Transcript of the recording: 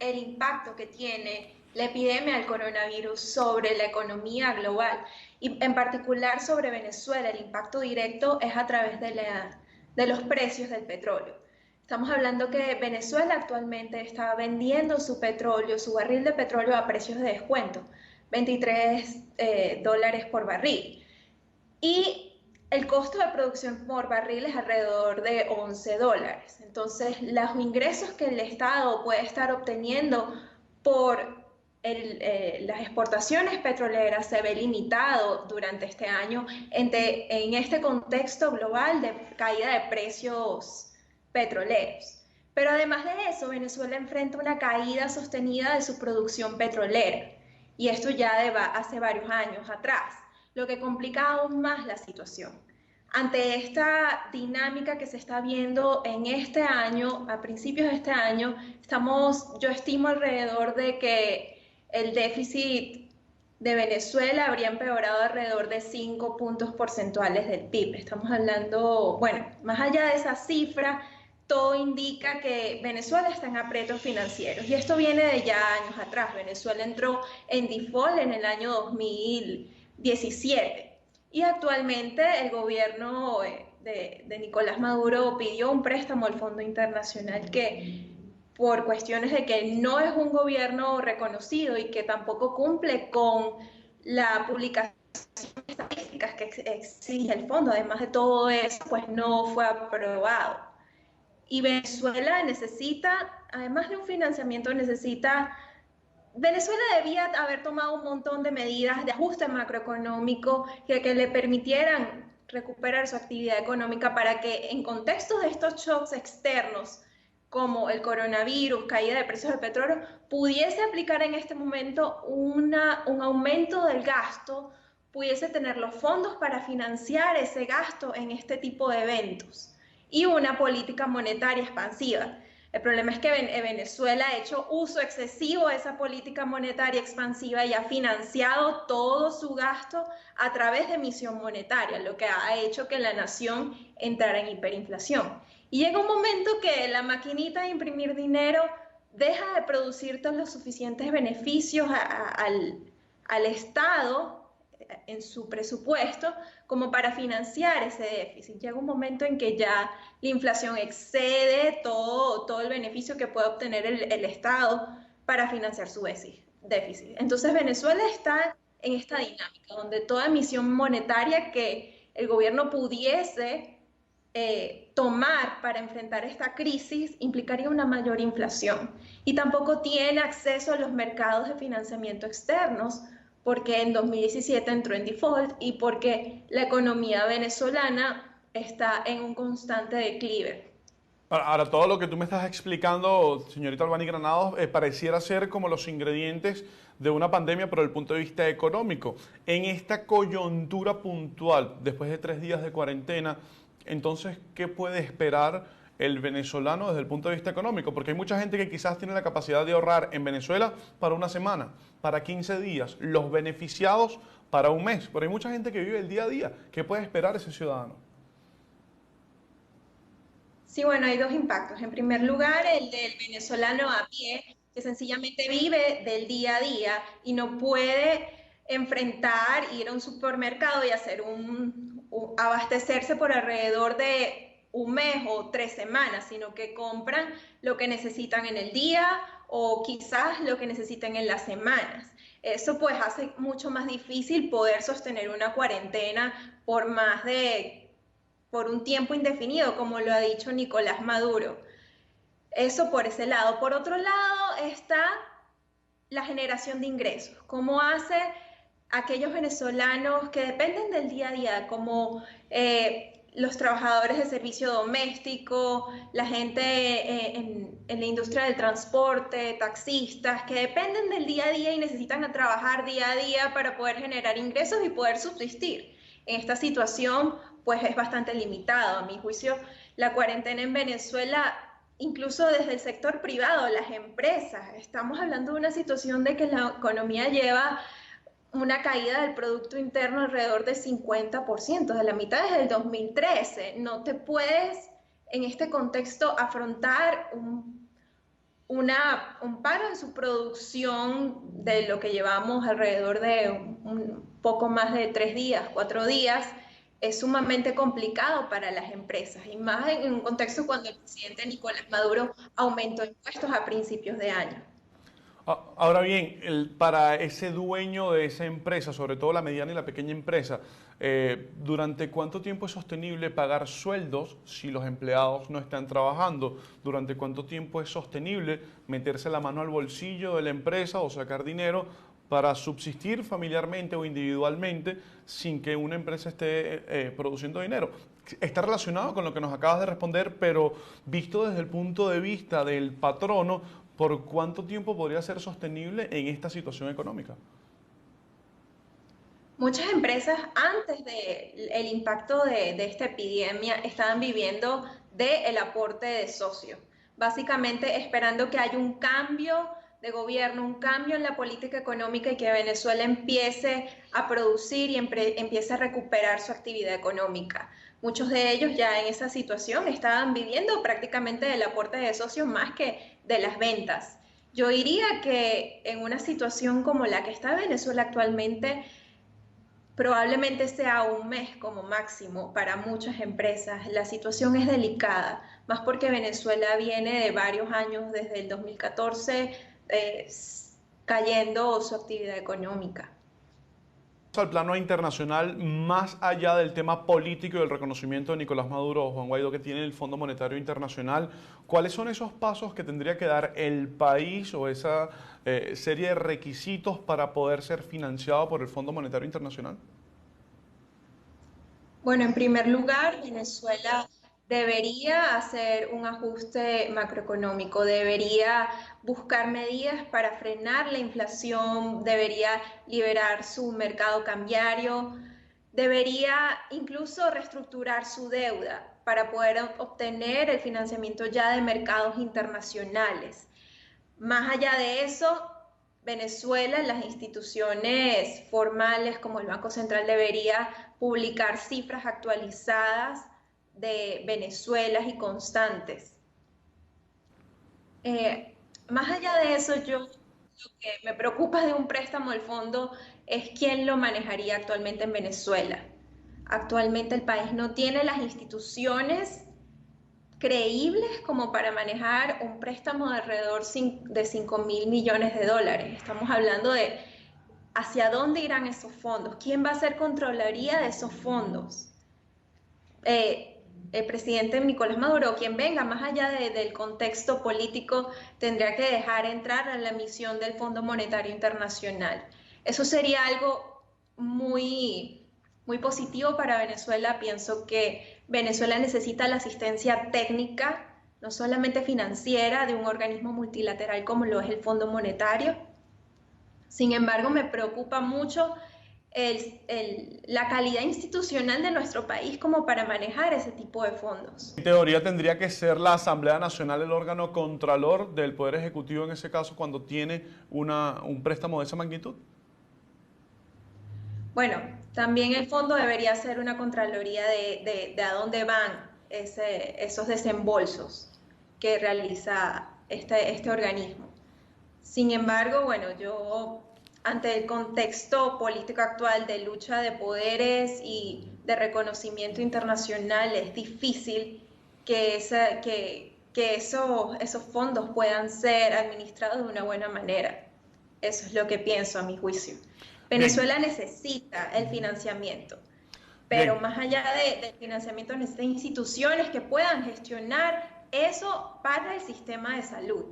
el impacto que tiene la epidemia del coronavirus sobre la economía global y en particular sobre Venezuela, el impacto directo es a través de los precios del petróleo. Estamos hablando que Venezuela actualmente está vendiendo su petróleo, su barril de petróleo a precios de descuento, 23 dólares por barril. Y el costo de producción por barril es alrededor de 11 dólares. Entonces, los ingresos que el Estado puede estar obteniendo por las exportaciones petroleras se ve limitado durante este año en este contexto global de caída de precios petroleros. Pero además de eso, Venezuela enfrenta una caída sostenida de su producción petrolera, y esto ya hace varios años atrás, lo que complica aún más la situación. Ante esta dinámica que se está viendo en este año, a principios de este año, yo estimo alrededor de que el déficit de Venezuela habría empeorado alrededor de 5 puntos porcentuales del PIB. Estamos hablando, bueno, más allá de esa cifra, todo indica que Venezuela está en aprietos financieros. Y esto viene de ya años atrás. Venezuela entró en default en el año 2017. Y actualmente el gobierno de Nicolás Maduro pidió un préstamo al Fondo Internacional que por cuestiones de que no es un gobierno reconocido y que tampoco cumple con la publicación de estadísticas que exige el fondo. Además de todo eso, pues no fue aprobado. Y Venezuela necesita, además de un financiamiento, Venezuela debía haber tomado un montón de medidas de ajuste macroeconómico que le permitieran recuperar su actividad económica para que en contextos de estos shocks externos, como el coronavirus, caída de precios del petróleo, pudiese aplicar en este momento un aumento del gasto, pudiese tener los fondos para financiar ese gasto en este tipo de eventos y una política monetaria expansiva. El problema es que Venezuela ha hecho uso excesivo de esa política monetaria expansiva y ha financiado todo su gasto a través de emisión monetaria, lo que ha hecho que la nación entrara en hiperinflación. Y llega un momento que la maquinita de imprimir dinero deja de producir todos los suficientes beneficios al Estado en su presupuesto como para financiar ese déficit. Llega un momento en que ya la inflación excede todo el beneficio que puede obtener el Estado para financiar su déficit. Entonces Venezuela está en esta dinámica donde toda emisión monetaria que el gobierno pudiese tomar para enfrentar esta crisis implicaría una mayor inflación, y tampoco tiene acceso a los mercados de financiamiento externos porque en 2017 entró en default y porque la economía venezolana está en un constante declive. Ahora, todo lo que tú me estás explicando, señorita Albany Granados, pareciera ser como los ingredientes de una pandemia, pero desde el punto de vista económico. En esta coyuntura puntual, después de 3 días de cuarentena, entonces, ¿qué puede esperar el venezolano desde el punto de vista económico? Porque hay mucha gente que quizás tiene la capacidad de ahorrar en Venezuela para una semana, para 15 días, los beneficiados para un mes, pero hay mucha gente que vive el día a día. ¿Qué puede esperar ese ciudadano? Sí, bueno, hay dos impactos. En primer lugar, el del venezolano a pie, que sencillamente vive del día a día y no puede ir a un supermercado y hacer abastecerse por alrededor de un mes o 3 semanas, sino que compran lo que necesitan en el día o quizás lo que necesiten en las semanas. Eso pues hace mucho más difícil poder sostener una cuarentena por un tiempo indefinido, como lo ha dicho Nicolás Maduro. Eso por ese lado. Por otro lado está la generación de ingresos. ¿Cómo hace aquellos venezolanos que dependen del día a día, como los trabajadores de servicio doméstico, la gente en la industria del transporte, taxistas, que dependen del día a día y necesitan trabajar día a día para poder generar ingresos y poder subsistir? En esta situación, pues es bastante limitado. A mi juicio, la cuarentena en Venezuela, incluso desde el sector privado, las empresas, estamos hablando de una situación de que la economía lleva una caída del Producto Interno alrededor del 50%, de la mitad desde el 2013. No te puedes, en este contexto, afrontar un paro en su producción de lo que llevamos alrededor de un poco más de 3 días, 4 días, es sumamente complicado para las empresas, y más en un contexto cuando el presidente Nicolás Maduro aumentó impuestos a principios de año. Ahora bien, para ese dueño de esa empresa, sobre todo la mediana y la pequeña empresa, ¿durante cuánto tiempo es sostenible pagar sueldos si los empleados no están trabajando? ¿Durante cuánto tiempo es sostenible meterse la mano al bolsillo de la empresa o sacar dinero para subsistir familiarmente o individualmente sin que una empresa esté produciendo dinero? Está relacionado con lo que nos acabas de responder, pero visto desde el punto de vista del patrono, ¿por cuánto tiempo podría ser sostenible en esta situación económica? Muchas empresas antes del impacto de esta epidemia estaban viviendo del aporte de socios, básicamente esperando que haya un cambio de gobierno, un cambio en la política económica y que Venezuela empiece a producir y empiece a recuperar su actividad económica. Muchos de ellos ya en esa situación estaban viviendo prácticamente del aporte de socios más que de las ventas. Yo diría que en una situación como la que está Venezuela actualmente, probablemente sea un mes como máximo para muchas empresas. La situación es delicada, más porque Venezuela viene de varios años, desde el 2014, cayendo su actividad económica. Al plano internacional, más allá del tema político y del reconocimiento de Nicolás Maduro o Juan Guaidó que tiene el Fondo Monetario Internacional, ¿cuáles son esos pasos que tendría que dar el país o esa serie de requisitos para poder ser financiado por el Fondo Monetario Internacional? Bueno, en primer lugar, Venezuela debería hacer un ajuste macroeconómico, debería buscar medidas para frenar la inflación, debería liberar su mercado cambiario, debería incluso reestructurar su deuda para poder obtener el financiamiento ya de mercados internacionales. Más allá de eso, Venezuela, las instituciones formales como el Banco Central debería publicar cifras actualizadas de Venezuela y constantes. Más allá de eso, lo que me preocupa de un préstamo al fondo es quién lo manejaría actualmente en Venezuela. Actualmente el país no tiene las instituciones creíbles como para manejar un préstamo de alrededor de 5.000 millones de dólares. Estamos hablando de hacia dónde irán esos fondos, quién va a ser Contraloría de esos fondos. El presidente Nicolás Maduro, quien venga más allá del contexto político, tendría que dejar entrar a la misión del Fondo Monetario Internacional. Eso sería algo muy, muy positivo para Venezuela. Pienso que Venezuela necesita la asistencia técnica, no solamente financiera, de un organismo multilateral como lo es el Fondo Monetario. Sin embargo, me preocupa mucho la calidad institucional de nuestro país como para manejar ese tipo de fondos. En teoría tendría que ser la Asamblea Nacional el órgano contralor del Poder Ejecutivo en ese caso cuando tiene un préstamo de esa magnitud. Bueno, también el fondo debería ser una contraloría de a dónde van esos desembolsos que realiza este organismo. Sin embargo, bueno, yo ante el contexto político actual de lucha de poderes y de reconocimiento internacional, es difícil que esos fondos puedan ser administrados de una buena manera. Eso es lo que pienso a mi juicio. Venezuela necesita el financiamiento, pero más allá del financiamiento necesita instituciones que puedan gestionar eso para el sistema de salud.